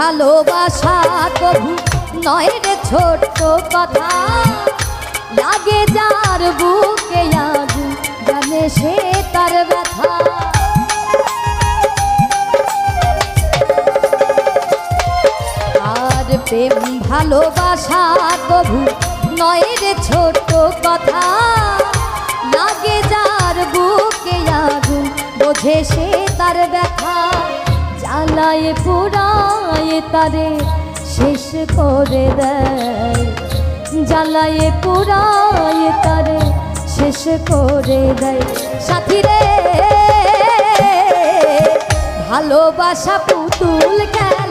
ভালোবাসা কভু নয় রে ছোট্ট কথা, লাগে যার বুকে আগুন জানে সে তার ব্যথা। আর প্রেম ভালোবাসা কভু নয় রে ছোট্ট কথা, লাগে যার বুকে আগুন বোঝে সে তার ব্যথা। জ্বালায় পুরায় তারে শেষ করে দেয়, জ্বালায় পুরায় তারে শেষ করে দেয়। সাথী রে ভালোবাসা পুতুল কেন